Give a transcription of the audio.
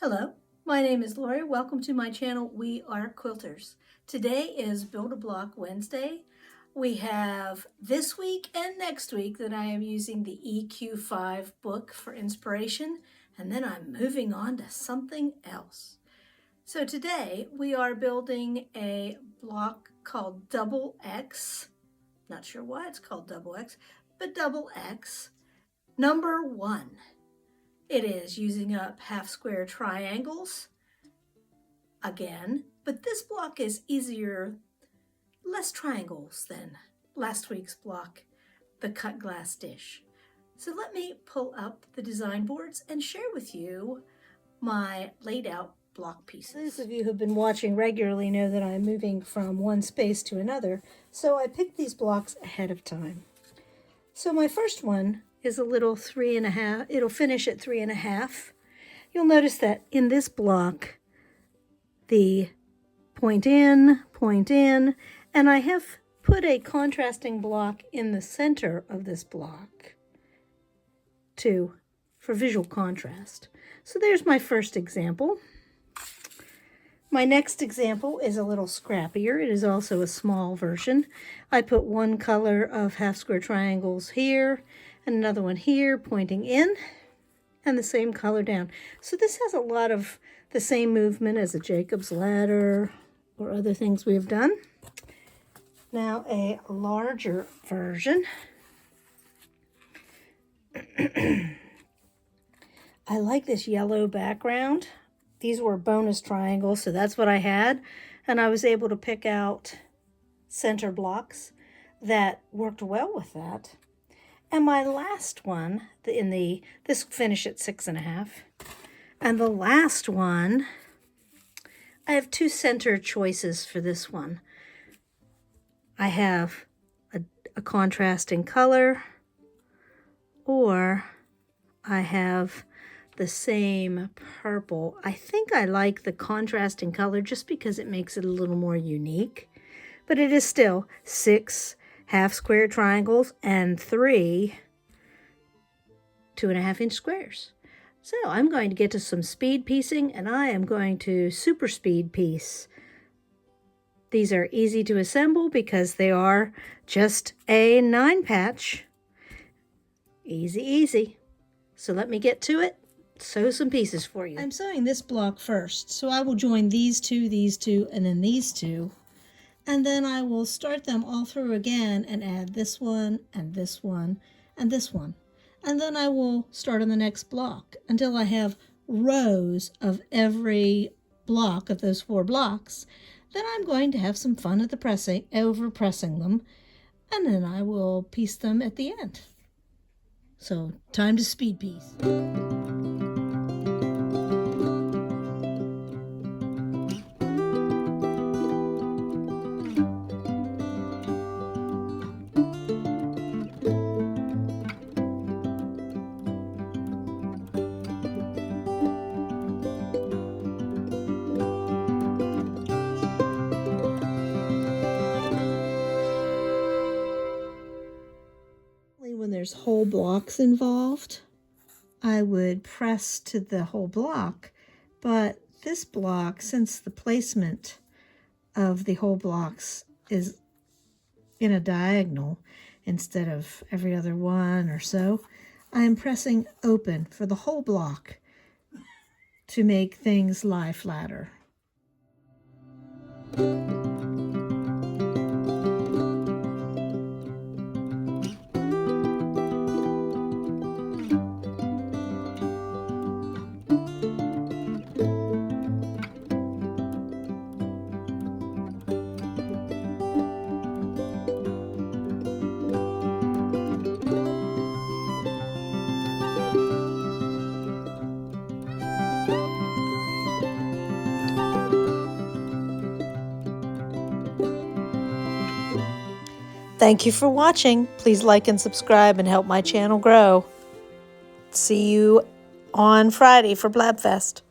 Hello, my name is Lorrie. Welcome to my channel, We Are Quilters. Today is Build a Block Wednesday. We have this week and next week that I am using the EQ5 book for inspiration, and then I'm moving on to something else. So today we are building a block called Double X. Not sure why it's called Double X, but Double X, number 1. It is using up half square triangles again, but this block is easier, less triangles than last week's block, the cut glass dish. So let me pull up the design boards and share with you my laid out block pieces. Those of you who have been watching regularly know that I'm moving from one space to another, so I picked these blocks ahead of time. So my first one is a little 3.5. It'll finish at 3.5. You'll notice that in this block, the point in, and I have put a contrasting block in the center of this block for visual contrast. So there's my first example. My next example is a little scrappier. It is also a small version. I put one color of half square triangles here, and another one here pointing in, and the same color down. So this has a lot of the same movement as a Jacob's ladder or other things we've done. Now a larger version. I like this yellow background. These were bonus triangles, so that's what I had. And I was able to pick out center blocks that worked well with that. And my last one, this finished at 6.5. And the last one, I have two center choices for this one. I have a contrasting color, or I have the same purple. I think I like the contrasting color just because it makes it a little more unique. But it is still 6 half square triangles and 3 2.5-inch squares. So I'm going to get to some speed piecing, and I am going to super speed piece. These are easy to assemble because they are just a 9-patch. Easy, easy. So let me get to it. Sew some pieces for you. I'm sewing this block first, so I will join these two, and then these two. And then I will start them all through again and add this one, and this one, and this one. And then I will start on the next block until I have rows of every block of those 4 blocks. Then I'm going to have some fun at the overpressing them, and then I will piece them at the end. So time to speed piece. When there's whole blocks involved, I would press to the whole block, but this block, since the placement of the whole blocks is in a diagonal instead of every other one or so, I am pressing open for the whole block to make things lie flatter. Thank you for watching. Please like and subscribe and help my channel grow. See you on Friday for Blabfest.